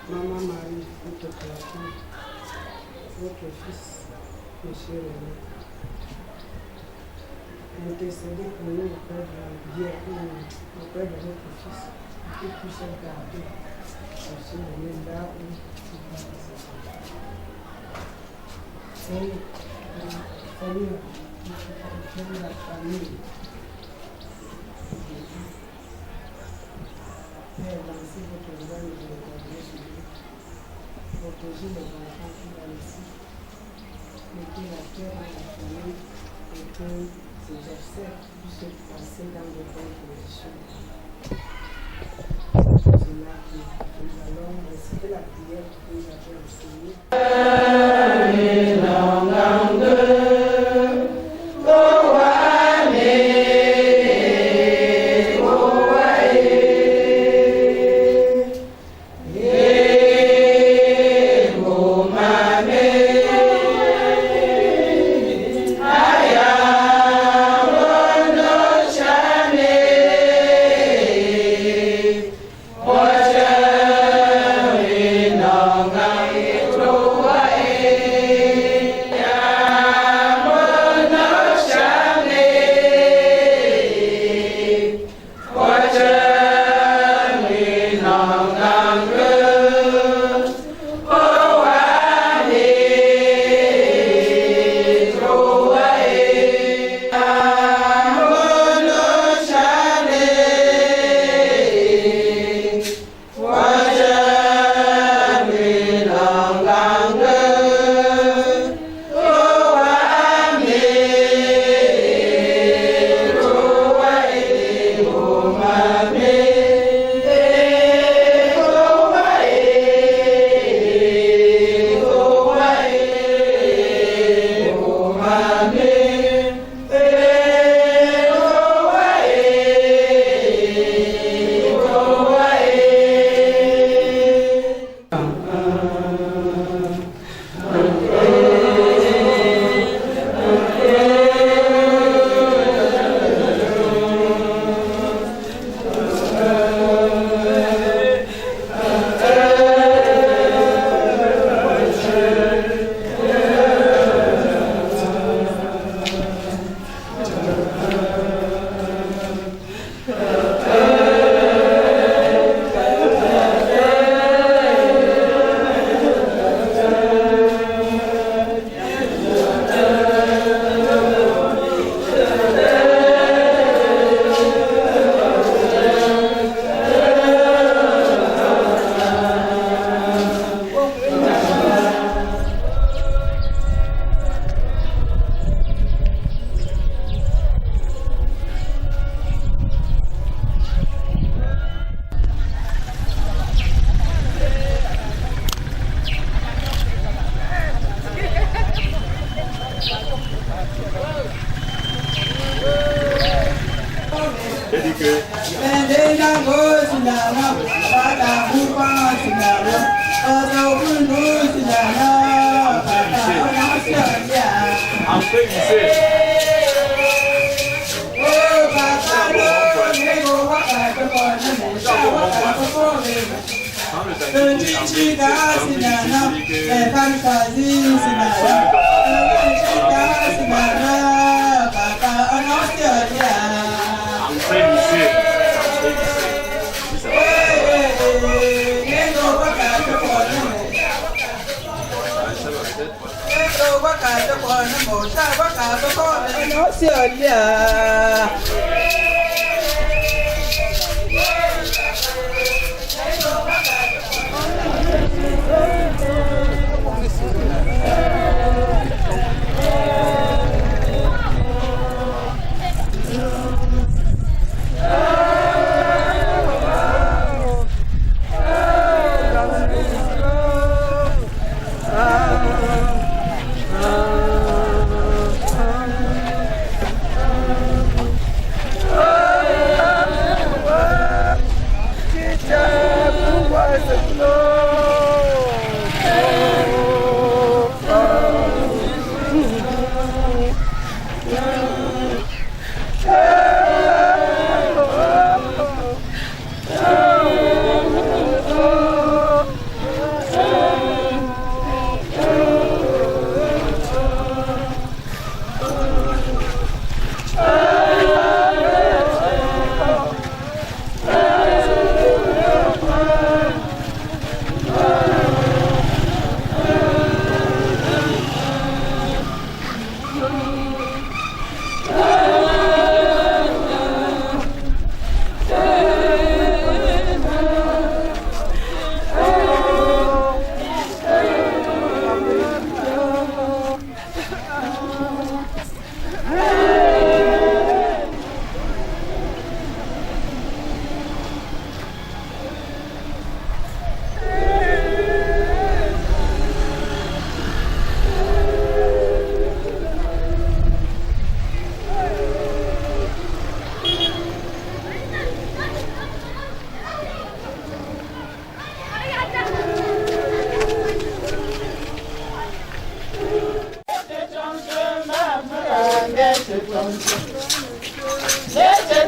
Maman Marie, nous te plaçons votre fils, Monsieur René. Intercédez pour nous auprès de votre fils, qu'il puisse garder Monsieur René là où il va. Seigneur, la famille. Père, lancez votre regard et vous regarderez sur lui. Protégez les enfants qui vont ici. Mettez la terre dans la famille et que ces obsèques puissent passer dans de bonnes conditions. là que nous allons réciter la prière que nous avons enseignée.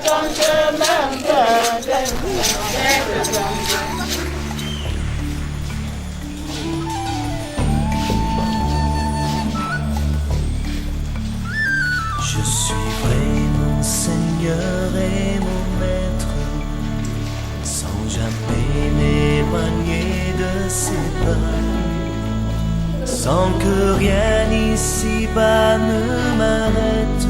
ton chemin, Je suivrai mon Seigneur et mon Maître, sans jamais m'éloigner de ses pas, sans que rien ici-bas ne m'arrête,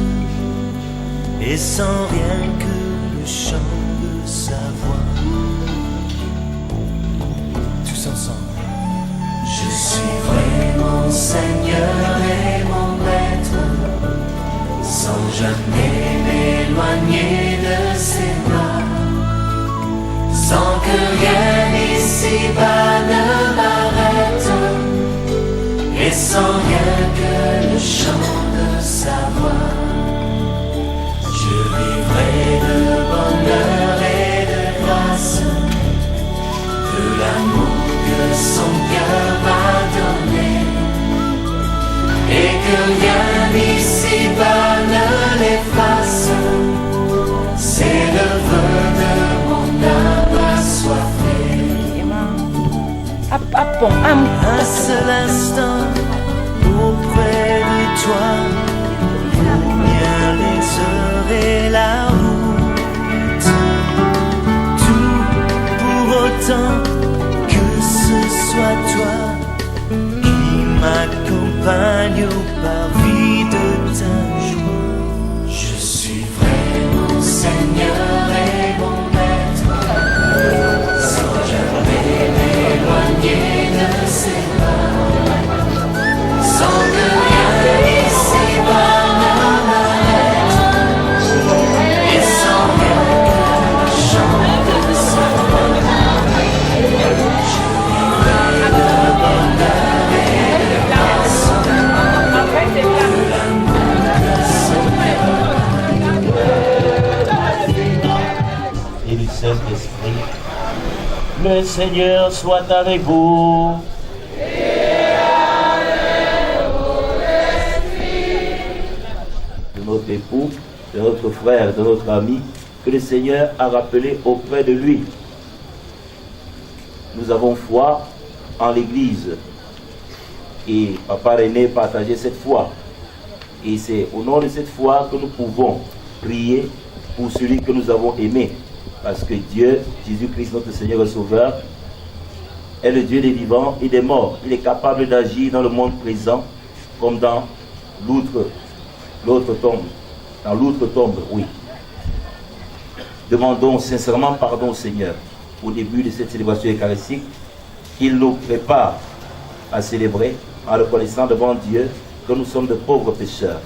et sans rien que le chant de sa voix. Tous ensemble. Je suivrai mon Seigneur et mon Maître, sans jamais m'éloigner de ses bras, sans que rien ici-bas ne m'arrête, et sans rien que le chant de sa voix. Je vivrai de bonheur et de grâce, de l'amour que son cœur m'a donné, et que rien ici-bas ne l'efface. C'est le vœu de mon âme assoiffée. Un seul instant auprès de toi, bien les heures et la route, tout pour autant que ce soit toi qui m'accompagne au parvis de ta joie. Je suivrai mon Seigneur et mon Maître, sans jamais m'éloigner de ses pas, sans que rien ici-bas ne m'arrête, et sans rien que le chant de sa voix. Je vivrai de bonheur et de grâce, de l'amour de son cœur. Et du Saint-Esprit, le Seigneur soit avec vous. De notre époux, de notre frère, de notre ami, que le Seigneur a rappelé auprès de lui. Nous avons foi en l'Église. Et Papa René partageait cette foi. Et c'est au nom de cette foi que nous pouvons prier pour celui que nous avons aimé. Parce que Dieu, Jésus-Christ, notre Seigneur et Sauveur, est le Dieu des vivants et des morts. Il est capable d'agir dans le monde présent comme dans l'autre tombe. Dans l'autre tombe, oui. Demandons sincèrement pardon au Seigneur au début de cette célébration eucharistique, qu'il nous prépare à célébrer en reconnaissant devant Dieu que nous sommes de pauvres pécheurs.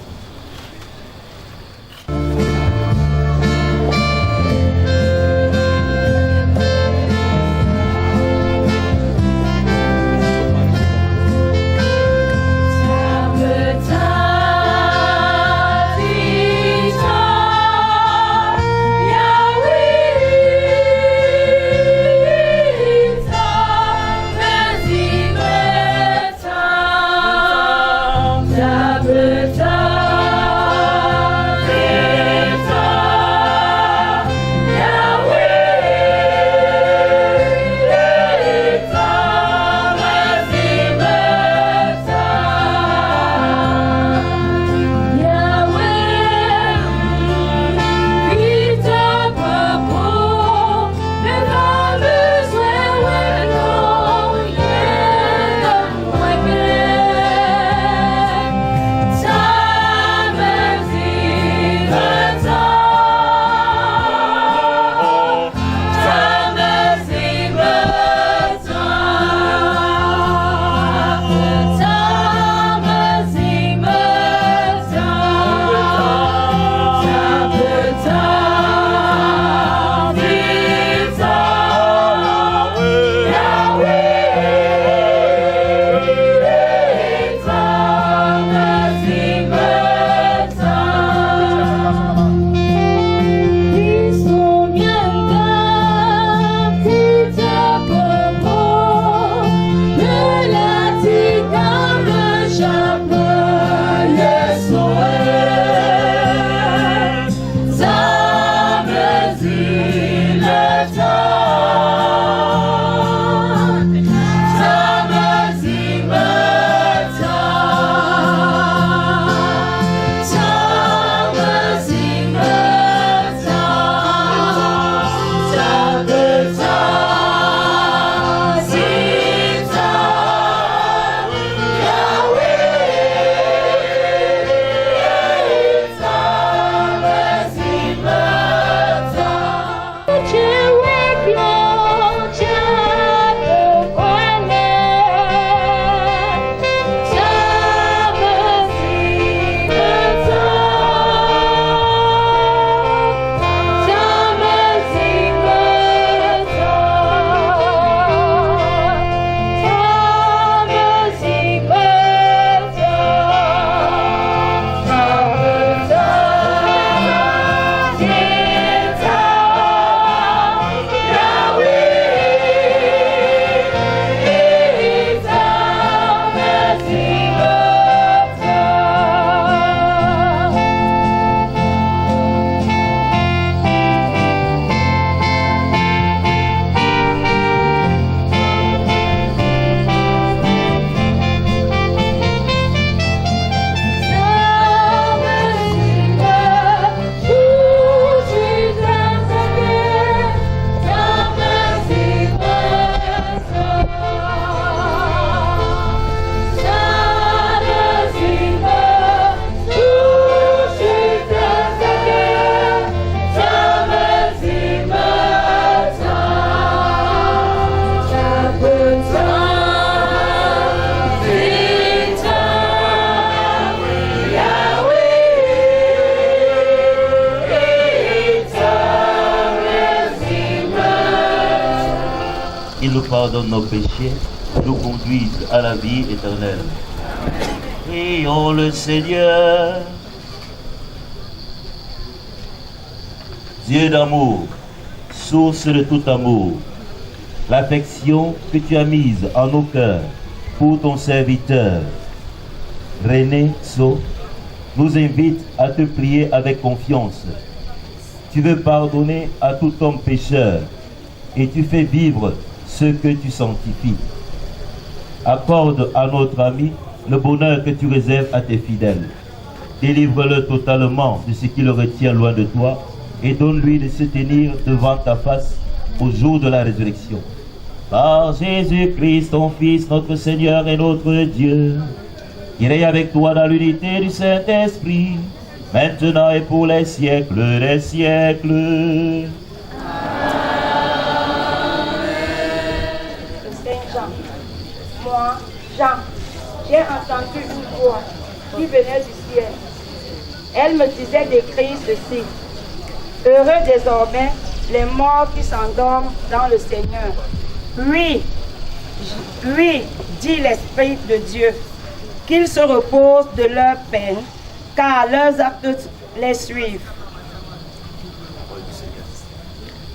il nous pardonne nos péchés, nous conduise à la vie éternelle. Prions le Seigneur. Dieu d'amour, source de tout amour, l'affection que tu as mise en nos cœurs pour ton serviteur, René So, nous invite à te prier avec confiance. Tu veux pardonner à tout homme pécheur et tu fais vivre ce que tu sanctifies. Accorde à notre ami le bonheur que tu réserves à tes fidèles. Délivre-le totalement de ce qui le retient loin de toi et donne-lui de se tenir devant ta face au jour de la résurrection. Par Jésus-Christ, ton Fils, notre Seigneur et notre Dieu, il est avec toi dans l'unité du Saint-Esprit, maintenant et pour les siècles des siècles. Saint-Jean, moi, Jean, j'ai entendu une voix qui venait du ciel. Elle me disait d'écrire ceci. Heureux désormais les morts qui s'endorment dans le Seigneur. Oui, dit l'Esprit de Dieu, qu'ils se reposent de leur peine, car leurs actes les suivent.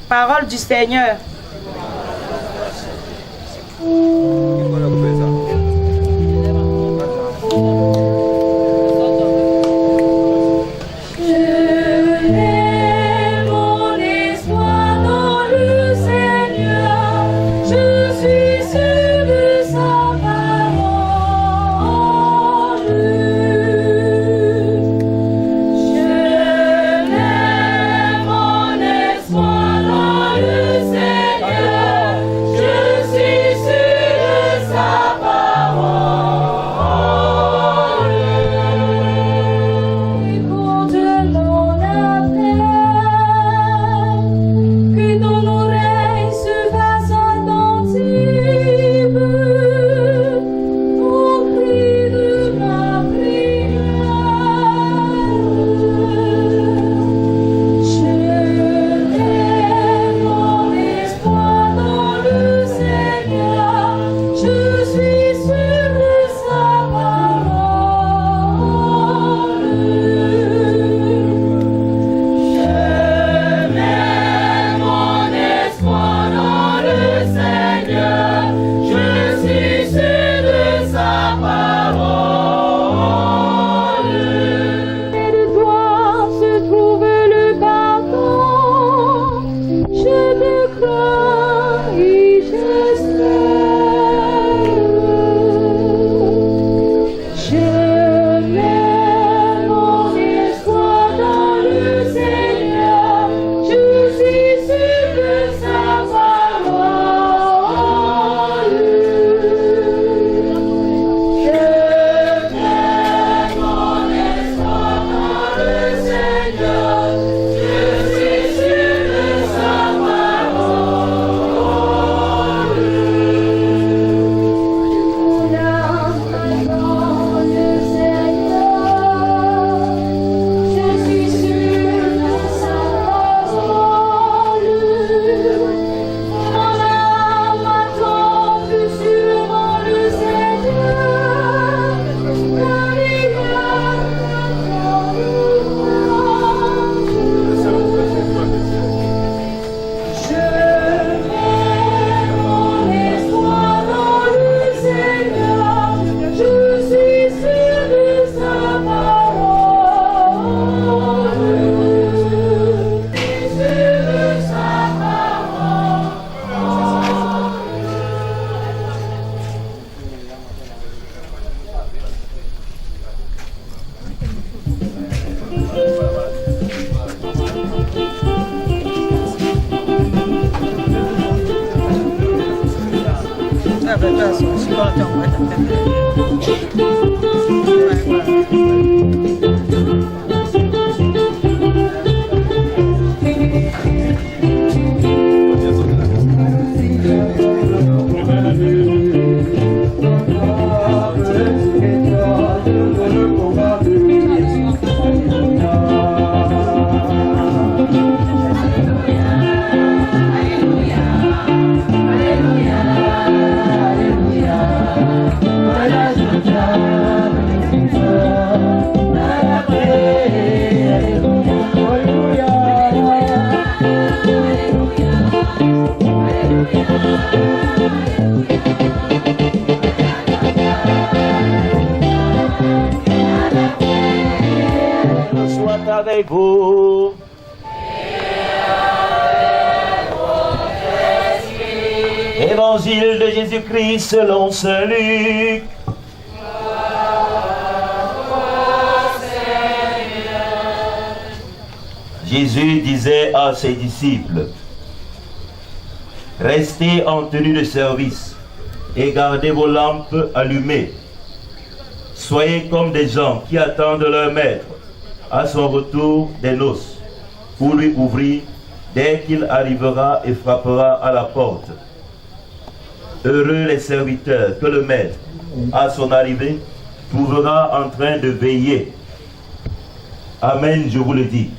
Parole du Seigneur. Alléluia. avec vous. Évangile de Jésus-Christ selon saint Luc. Jésus disait à ses disciples, restez en tenue de service et gardez vos lampes allumées. Soyez comme des gens qui attendent leur maître à son retour des noces pour lui ouvrir dès qu'il arrivera et frappera à la porte. Heureux les serviteurs que le maître, à son arrivée, trouvera en train de veiller. Amen, je vous le dis.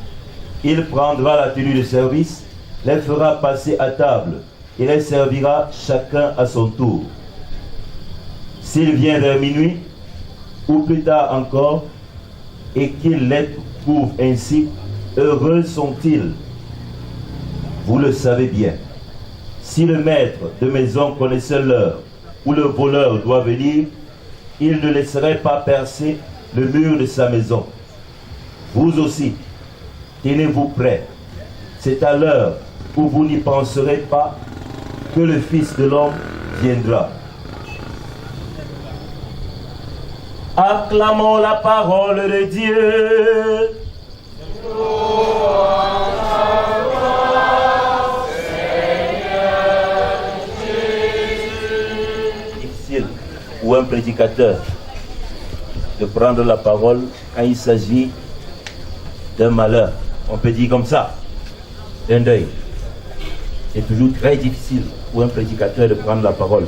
Il prendra la tenue de service, les fera passer à table et les servira chacun à son tour. S'il vient vers minuit, ou plus tard encore, et qu'il les trouve ainsi, heureux sont-ils. Vous le savez bien. Si le maître de maison connaissait l'heure où le voleur doit venir, il ne laisserait pas percer le mur de sa maison. Vous aussi, tenez-vous prêts. C'est à l'heure où vous n'y penserez pas que le Fils de l'homme viendra. Acclamons la parole de Dieu. Difficile pour un prédicateur de prendre la parole quand il s'agit d'un malheur. On peut dire comme ça, d'un deuil. C'est toujours très difficile pour un prédicateur de prendre la parole.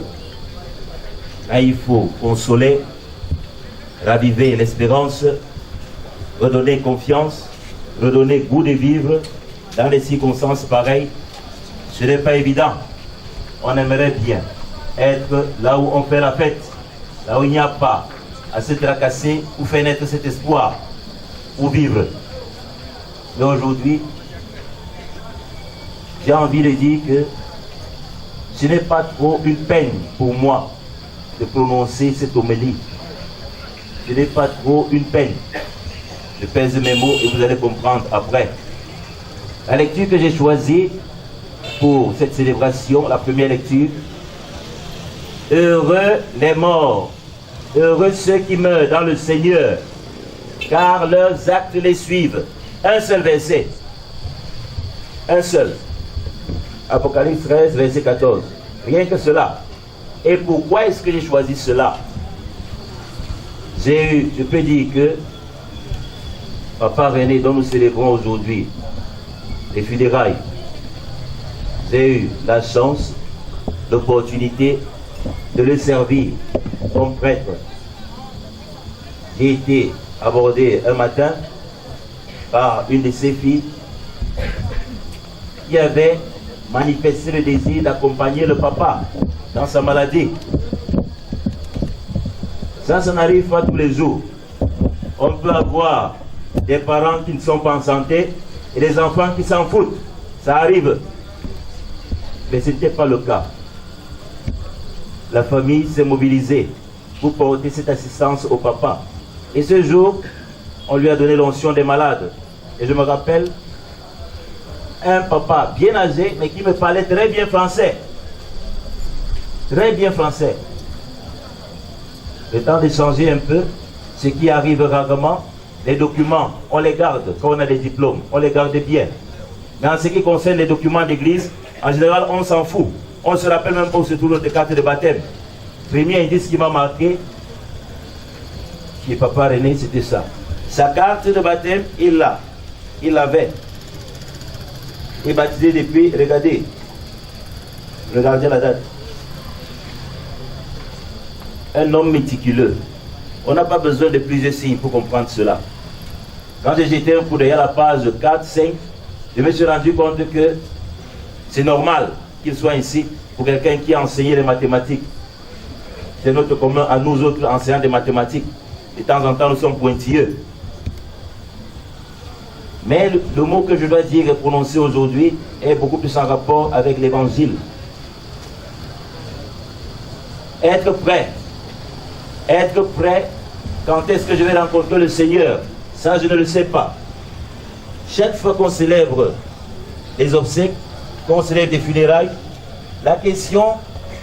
Quand il faut consoler, raviver l'espérance, redonner confiance, redonner goût de vivre dans des circonstances pareilles, ce n'est pas évident. On aimerait bien être là où on fait la fête, là où il n'y a pas à se tracasser pour faire naître cet espoir, pour vivre. Mais aujourd'hui, j'ai envie de dire que ce n'est pas trop une peine pour moi de prononcer cette homélie. Ce n'est pas trop une peine. Je pèse mes mots et vous allez comprendre après. La lecture que j'ai choisie pour cette célébration, la première lecture, heureux les morts, heureux ceux qui meurent dans le Seigneur, car leurs actes les suivent. Un seul verset. Un seul. Apocalypse 13, verset 14. Rien que cela. Et pourquoi est-ce que j'ai choisi cela? Je peux dire que Papa René, dont nous célébrons aujourd'hui les funérailles, j'ai eu la chance, l'opportunité de le servir comme prêtre. J'ai été abordé un matin par une de ses filles qui avait manifesté le désir d'accompagner le papa dans sa maladie. Ça n'arrive pas tous les jours. On peut avoir des parents qui ne sont pas en santé et des enfants qui s'en foutent. Ça arrive. Mais ce n'était pas le cas. La famille s'est mobilisée pour porter cette assistance au papa. Et ce jour, on lui a donné l'onction des malades. Et je me rappelle un papa bien âgé, mais qui me parlait très bien français. Très bien français. Le temps d'échanger un peu, ce qui arrive rarement, les documents, on les garde quand on a des diplômes, on les garde bien. Mais en ce qui concerne les documents d'église, en général, on s'en fout. On ne se rappelle même pas où se trouve notre carte de baptême. Premier indice qui m'a marqué, chez Papa René, c'était ça. Sa carte de baptême, il l'a. Il l'avait. Il est baptisé depuis, regardez. Regardez la date. Un homme méticuleux. On n'a pas besoin de plusieurs signes pour comprendre cela. Quand j'ai jeté un coup d'œil à la page 4, 5, je me suis rendu compte que c'est normal qu'il soit ici pour quelqu'un qui a enseigné les mathématiques. C'est notre commun à nous autres enseignants de mathématiques. De temps en temps, nous sommes pointilleux. Mais le mot que je dois dire et prononcer aujourd'hui est beaucoup plus en rapport avec l'évangile. Être prêt. Être prêt, quand est-ce que je vais rencontrer le Seigneur? Ça, je ne le sais pas. chaque fois qu'on célèbre les obsèques, qu'on célèbre des funérailles, la question,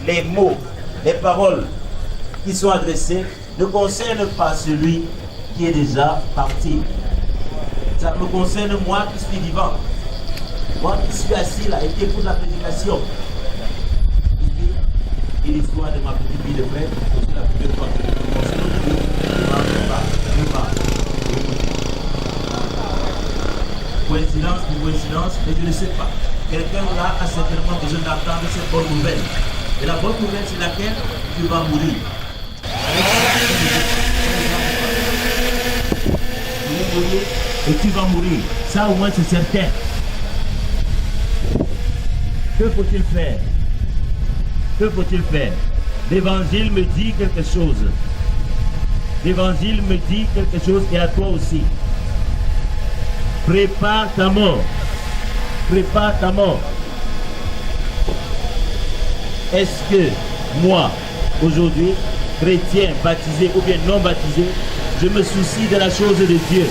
les mots, les paroles qui sont adressées ne concernent pas celui qui est déjà parti. Ça me concerne moi qui suis vivant. Moi qui suis assis là et qui écoute la prédication. Et l'histoire de ma petite vie de frère, c'est la première fois que je commence coïncidence ou coïncidence, mais je ne sais pas. Quelqu'un là a certainement besoin d'entendre cette bonne nouvelle. Et la bonne nouvelle, c'est laquelle? Tu vas mourir. Et tu vas mourir. Ça au moins c'est certain. Que faut-il faire? Que faut-il faire? L'évangile me dit quelque chose. L'évangile me dit quelque chose et à toi aussi. Prépare ta mort. Prépare ta mort. Est-ce que moi, aujourd'hui, chrétien, baptisé ou bien non baptisé, je me soucie de la chose de Dieu?